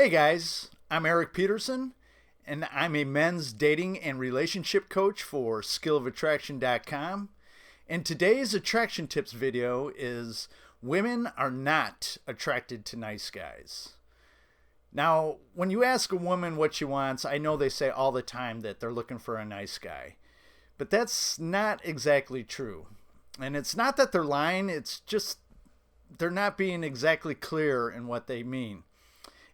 Hey guys, I'm Erik Peterson, and I'm a men's dating and relationship coach for skillofattraction.com. And today's attraction tips video is women are not attracted to nice guys. Now, when you ask a woman what she wants, I know they say all the time that they're looking for a nice guy. But that's not exactly true. And it's not that they're lying, it's just they're not being exactly clear in what they mean.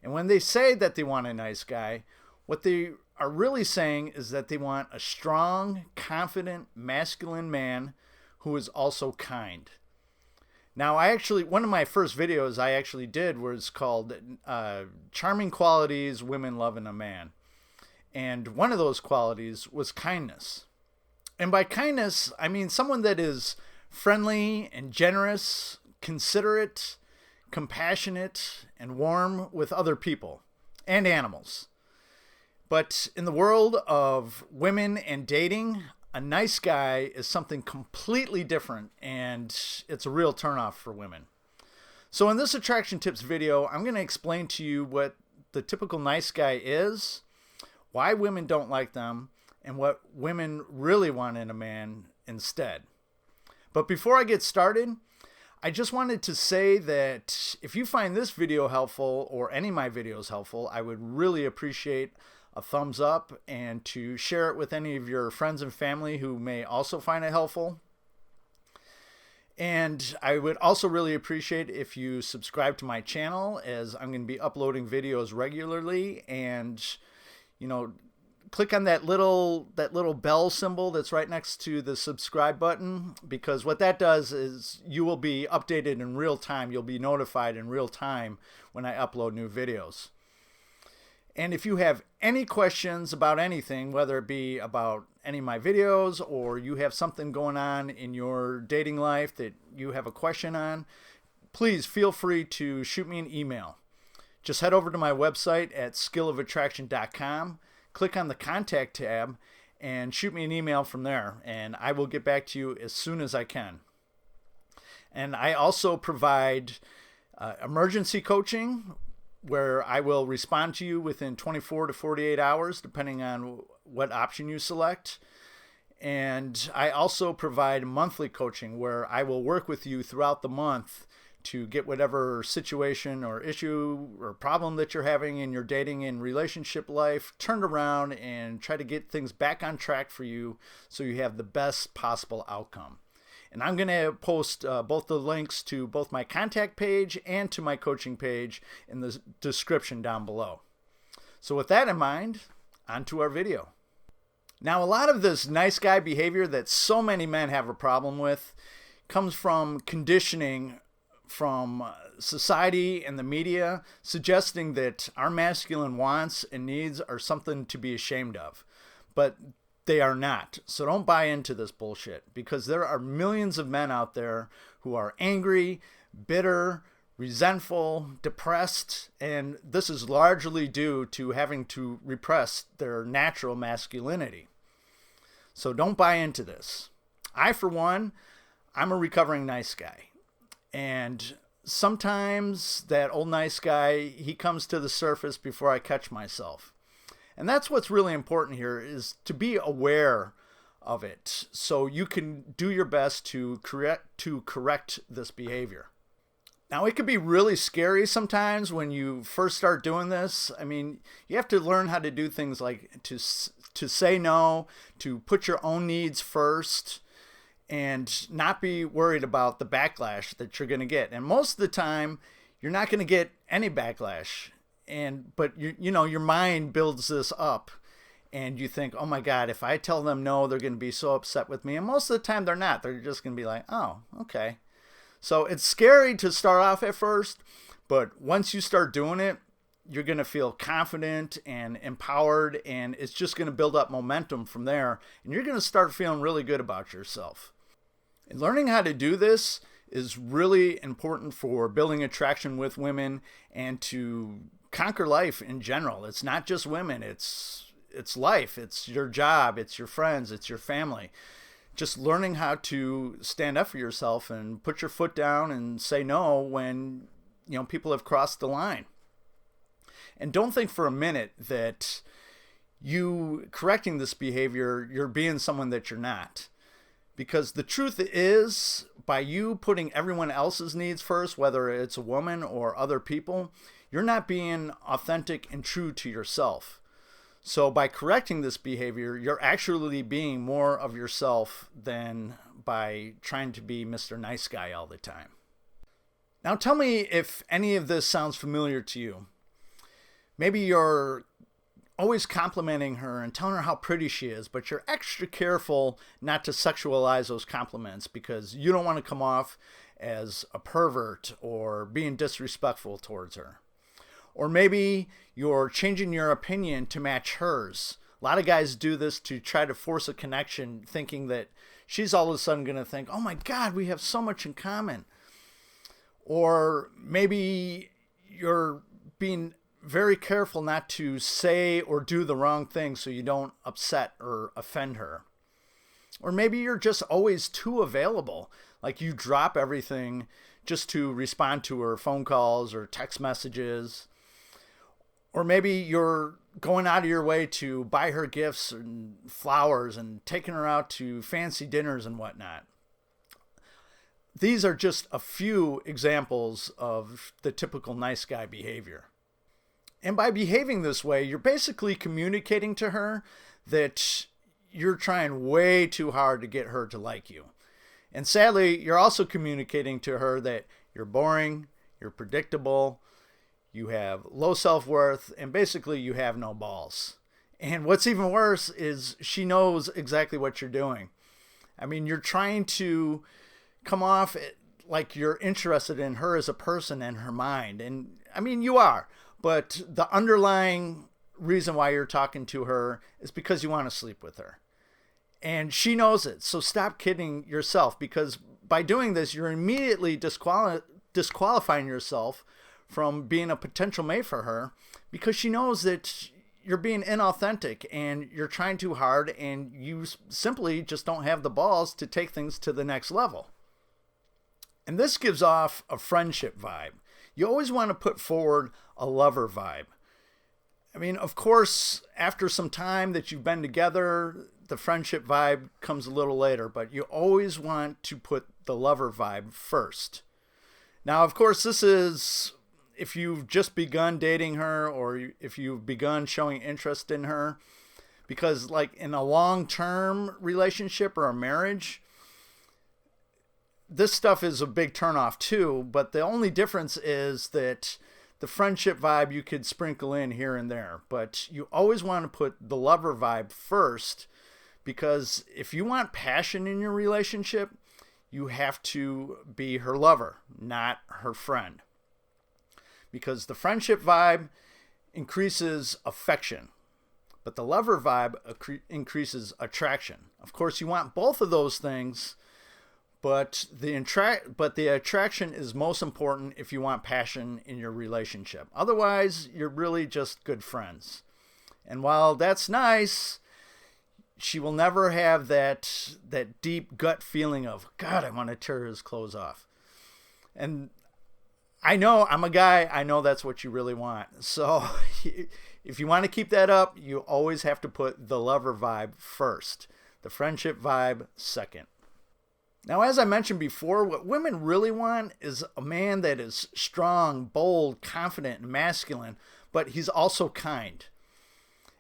And when they say that they want a nice guy, what they are really saying is that they want a strong, confident, masculine man who is also kind. Now, one of my first videos I actually did was called Charming Qualities Women Love in a Man. And one of those qualities was kindness. And by kindness, I mean someone that is friendly and generous, considerate, compassionate, and warm with other people and animals. But in the world of women and dating, a nice guy is something completely different, and it's a real turnoff for women. So in this attraction tips video, I'm going to explain to you what the typical nice guy is, why women don't like them, and what women really want in a man instead. But before I get started, I just wanted to say that if you find this video helpful or any of my videos helpful, I would really appreciate a thumbs up and to share it with any of your friends and family who may also find it helpful. And I would also really appreciate if you subscribe to my channel, as I'm going to be uploading videos regularly, and click on that little bell symbol that's right next to the subscribe button, because what that does is you will be updated in real time. You'll be notified in real time when I upload new videos. And if you have any questions about anything, whether it be about any of my videos or you have something going on in your dating life that you have a question on, please feel free to shoot me an email. Just head over to my website at skillofattraction.com. Click on the contact tab and shoot me an email from there, and I will get back to you as soon as I can. And I also provide emergency coaching, where I will respond to you within 24 to 48 hours, depending on what option you select. And I also provide monthly coaching, where I will work with you throughout the month to get whatever situation or issue or problem that you're having in your dating and relationship life turned around and try to get things back on track for you so you have the best possible outcome. And I'm going to post both the links to both my contact page and to my coaching page in the description down below. So with that in mind, on to our video. Now, a lot of this nice guy behavior that so many men have a problem with comes from conditioning from society and the media, suggesting that our masculine wants and needs are something to be ashamed of. But they are not. So don't buy into this bullshit, because there are millions of men out there who are angry, bitter, resentful, depressed, and this is largely due to having to repress their natural masculinity. So don't buy into this. I, for one, I'm a recovering nice guy. And sometimes that old nice guy, he comes to the surface before I catch myself. And that's what's really important here, is to be aware of it so you can do your best to correct this behavior. Now, it can be really scary sometimes when you first start doing this. I mean, you have to learn how to do things like to say no, to put your own needs first, and not be worried about the backlash that you're going to get. And most of the time, you're not going to get any backlash. But your mind builds this up, and you think, oh my God, if I tell them no, they're going to be so upset with me. And most of the time, they're not. They're just going to be like, oh, okay. So it's scary to start off at first, but once you start doing it, you're going to feel confident and empowered, and it's just going to build up momentum from there, and you're going to start feeling really good about yourself. And learning how to do this is really important for building attraction with women and to conquer life in general. It's not just women, it's life, it's your job, it's your friends, it's your family. Just learning how to stand up for yourself and put your foot down and say no when people have crossed the line. And don't think for a minute that you correcting this behavior, you're being someone that you're not. Because the truth is, by you putting everyone else's needs first, whether it's a woman or other people, you're not being authentic and true to yourself. So by correcting this behavior, you're actually being more of yourself than by trying to be Mr. Nice Guy all the time. Now tell me if any of this sounds familiar to you. Maybe you're always complimenting her and telling her how pretty she is, but you're extra careful not to sexualize those compliments because you don't want to come off as a pervert or being disrespectful towards her. Or maybe you're changing your opinion to match hers. A lot of guys do this to try to force a connection, thinking that she's all of a sudden going to think, oh my God, we have so much in common. Or maybe you're being very careful not to say or do the wrong thing so you don't upset or offend her. Or maybe you're just always too available. Like you drop everything just to respond to her phone calls or text messages. Or maybe you're going out of your way to buy her gifts and flowers and taking her out to fancy dinners and whatnot. These are just a few examples of the typical nice guy behavior. And by behaving this way, you're basically communicating to her that you're trying way too hard to get her to like you. And sadly, you're also communicating to her that you're boring, you're predictable, you have low self-worth, and basically you have no balls. And what's even worse is she knows exactly what you're doing. I mean, you're trying to come off like you're interested in her as a person and her mind. And I mean, you are. But the underlying reason why you're talking to her is because you want to sleep with her. And she knows it. So stop kidding yourself, because by doing this, you're immediately disqualifying yourself from being a potential mate for her, because she knows that you're being inauthentic and you're trying too hard and you simply just don't have the balls to take things to the next level. And this gives off a friendship vibe. You always want to put forward a lover vibe. I mean, of course, after some time that you've been together, the friendship vibe comes a little later, but you always want to put the lover vibe first. Now, of course, this is if you've just begun dating her or if you've begun showing interest in her, because like in a long-term relationship or a marriage, this stuff is a big turnoff too, but the only difference is that the friendship vibe you could sprinkle in here and there, but you always want to put the lover vibe first, because if you want passion in your relationship, you have to be her lover, not her friend. Because the friendship vibe increases affection, but the lover vibe increases attraction. Of course, you want both of those things, but the attraction is most important if you want passion in your relationship. Otherwise, you're really just good friends. And while that's nice, she will never have that deep gut feeling of, God, I want to tear his clothes off. And I know, I'm a guy, I know that's what you really want. So if you want to keep that up, you always have to put the lover vibe first, the friendship vibe second. Now, as I mentioned before, what women really want is a man that is strong, bold, confident, and masculine, but he's also kind.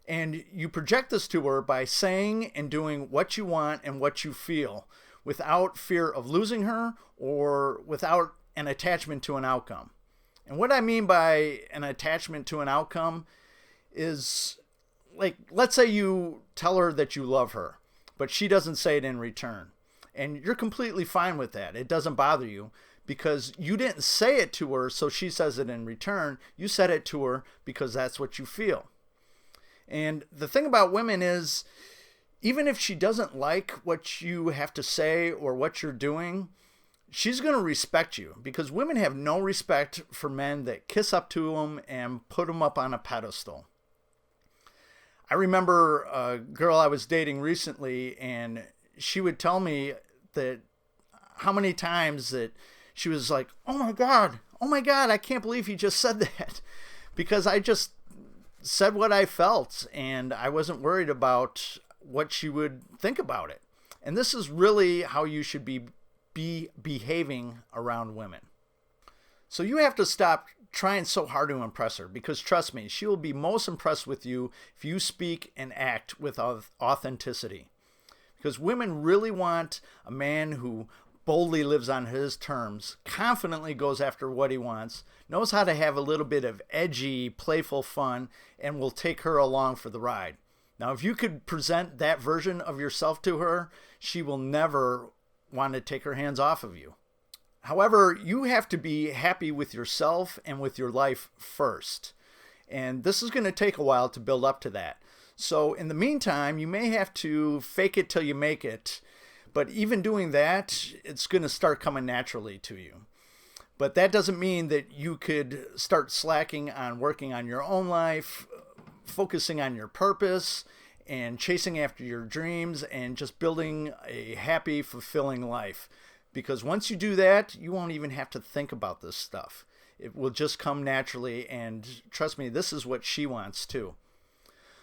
And you project this to her by saying and doing what you want and what you feel without fear of losing her or without an attachment to an outcome. And what I mean by an attachment to an outcome is, like, let's say you tell her that you love her, but she doesn't say it in return. And you're completely fine with that. It doesn't bother you because you didn't say it to her so she says it in return. You said it to her because that's what you feel. And the thing about women is, even if she doesn't like what you have to say or what you're doing, she's going to respect you, because women have no respect for men that kiss up to them and put them up on a pedestal. I remember a girl I was dating recently, and she would tell me that how many times that she was like, oh my God, I can't believe you just said that. Because I just said what I felt, and I wasn't worried about what she would think about it. And this is really how you should be behaving around women. So you have to stop trying so hard to impress her, because trust me, she will be most impressed with you if you speak and act with authenticity. Because women really want a man who boldly lives on his terms, confidently goes after what he wants, knows how to have a little bit of edgy, playful fun, and will take her along for the ride. Now, if you could present that version of yourself to her, she will never want to take her hands off of you. However, you have to be happy with yourself and with your life first. And this is going to take a while to build up to that. So in the meantime, you may have to fake it till you make it. But even doing that, it's going to start coming naturally to you. But that doesn't mean that you could start slacking on working on your own life, focusing on your purpose, and chasing after your dreams, and just building a happy, fulfilling life. Because once you do that, you won't even have to think about this stuff. It will just come naturally, and trust me, this is what she wants too.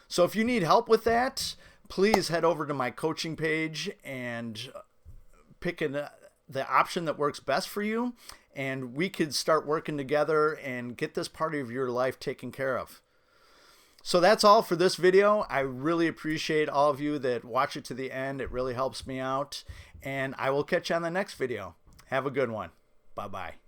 So if you need help with that, please head over to my coaching page and pick the option that works best for you, and we could start working together and get this part of your life taken care of. So that's all for this video. I really appreciate all of you that watch it to the end. It really helps me out, and I will catch you on the next video. Have a good one. Bye-bye.